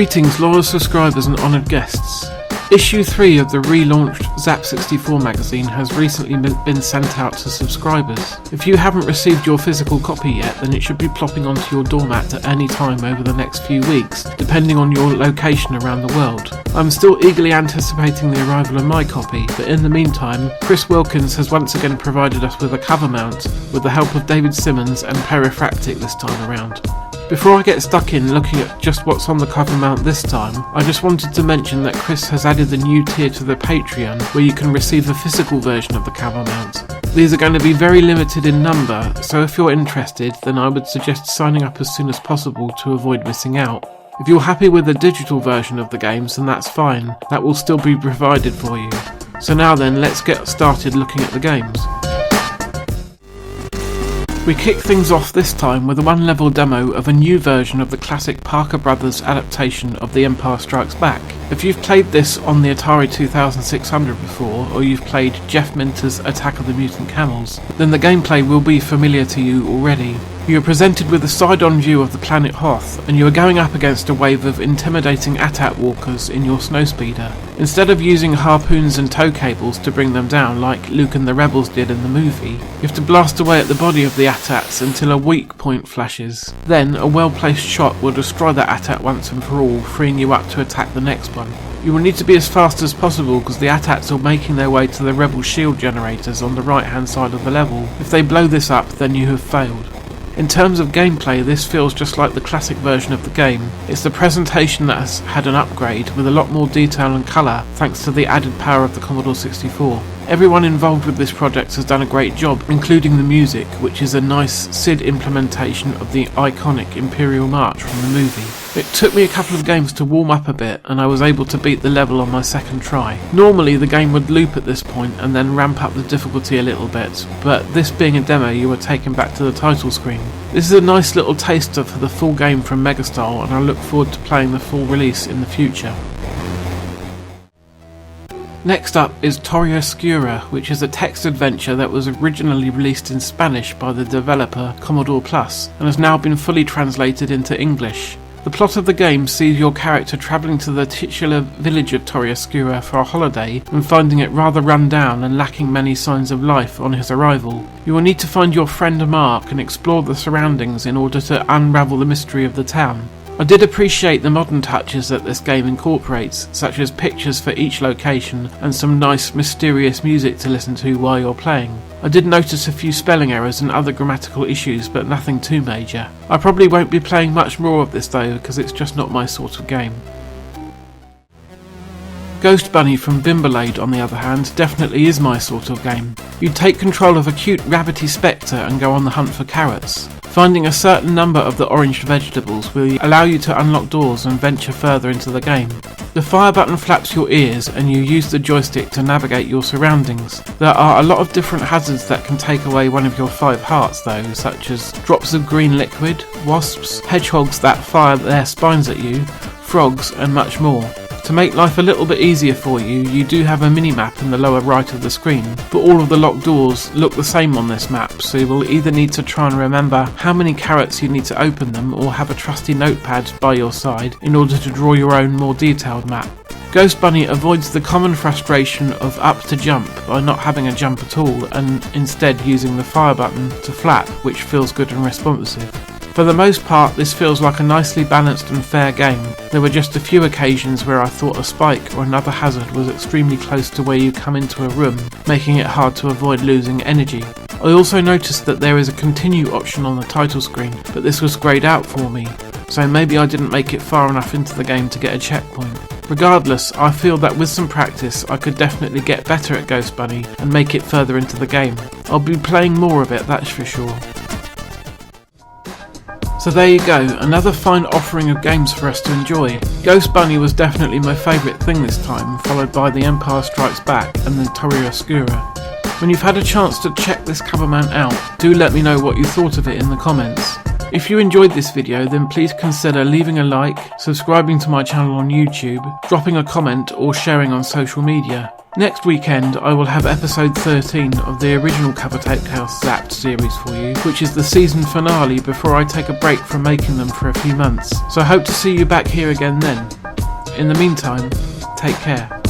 Greetings loyal subscribers and honoured guests. Issue 3 of the relaunched Zzapped 64 magazine has recently been sent out to subscribers. If you haven't received your physical copy yet, then it should be plopping onto your doormat at any time over the next few weeks, depending on your location around the world. I'm still eagerly anticipating the arrival of my copy, but in the meantime, Chris Wilkins has once again provided us with a cover mount with the help of David Simmons and Perifractic this time around. Before I get stuck in looking at just what's on the cover mount this time, I just wanted to mention that Chris has added the new tier to the Patreon where you can receive a physical version of the cover mount. These are going to be very limited in number, so if you're interested then I would suggest signing up as soon as possible to avoid missing out. If you're happy with the digital version of the games then that's fine, that will still be provided for you. So now then, let's get started looking at the games. We kick things off this time with a one-level demo of a new version of the classic Parker Brothers adaptation of The Empire Strikes Back. If you've played this on the Atari 2600 before, or you've played Jeff Minter's Attack of the Mutant Camels, then the gameplay will be familiar to you already. You are presented with a side-on view of the planet Hoth, and you are going up against a wave of intimidating AT-AT walkers in your snowspeeder. Instead of using harpoons and tow cables to bring them down like Luke and the Rebels did in the movie, you have to blast away at the body of the AT-ATs until a weak point flashes. Then, a well-placed shot will destroy that AT-AT once and for all, freeing you up to attack the next one. You will need to be as fast as possible because the AT-ATs are making their way to the Rebel shield generators on the right-hand side of the level. If they blow this up, then you have failed. In terms of gameplay, this feels just like the classic version of the game. It's the presentation that has had an upgrade with a lot more detail and colour thanks to the added power of the Commodore 64. Everyone involved with this project has done a great job, including the music, which is a nice SID implementation of the iconic Imperial March from the movie. It took me a couple of games to warm up a bit and I was able to beat the level on my second try. Normally the game would loop at this point and then ramp up the difficulty a little bit, but this being a demo you are taken back to the title screen. This is a nice little taster for the full game from Megastyle and I look forward to playing the full release in the future. Next up is Torre Oscura, which is a text adventure that was originally released in Spanish by the developer Commodore Plus and has now been fully translated into English. The plot of the game sees your character travelling to the titular village of Torre Oscura for a holiday and finding it rather run down and lacking many signs of life on his arrival. You will need to find your friend Mark and explore the surroundings in order to unravel the mystery of the town. I did appreciate the modern touches that this game incorporates, such as pictures for each location and some nice mysterious music to listen to while you're playing. I did notice a few spelling errors and other grammatical issues, but nothing too major. I probably won't be playing much more of this though, because it's just not my sort of game. Ghost Bunny from Bimberlade, on the other hand, definitely is my sort of game. You take control of a cute rabbity spectre and go on the hunt for carrots. Finding a certain number of the orange vegetables will allow you to unlock doors and venture further into the game. The fire button flaps your ears and you use the joystick to navigate your surroundings. There are a lot of different hazards that can take away one of your 5 hearts though, such as drops of green liquid, wasps, hedgehogs that fire their spines at you, frogs and much more. To make life a little bit easier for you, you do have a mini-map in the lower right of the screen, but all of the locked doors look the same on this map, so you will either need to try and remember how many carrots you need to open them or have a trusty notepad by your side in order to draw your own more detailed map. Ghost Bunny avoids the common frustration of up to jump by not having a jump at all and instead using the fire button to flap, which feels good and responsive. For the most part, this feels like a nicely balanced and fair game. There were just a few occasions where I thought a spike or another hazard was extremely close to where you come into a room, making it hard to avoid losing energy. I also noticed that there is a continue option on the title screen, but this was greyed out for me, so maybe I didn't make it far enough into the game to get a checkpoint. Regardless, I feel that with some practice I could definitely get better at Ghost Bunny and make it further into the game. I'll be playing more of it, that's for sure. So there you go, another fine offering of games for us to enjoy. Ghost Bunny was definitely my favourite thing this time, followed by The Empire Strikes Back and then Torre Oscura. When you've had a chance to check this cover mount out, do let me know what you thought of it in the comments. If you enjoyed this video, then please consider leaving a like, subscribing to my channel on YouTube, dropping a comment or sharing on social media. Next weekend I will have episode 13 of the original Cover Tape House Zzapped series for you, which is the season finale before I take a break from making them for a few months. So I hope to see you back here again then. In the meantime, take care.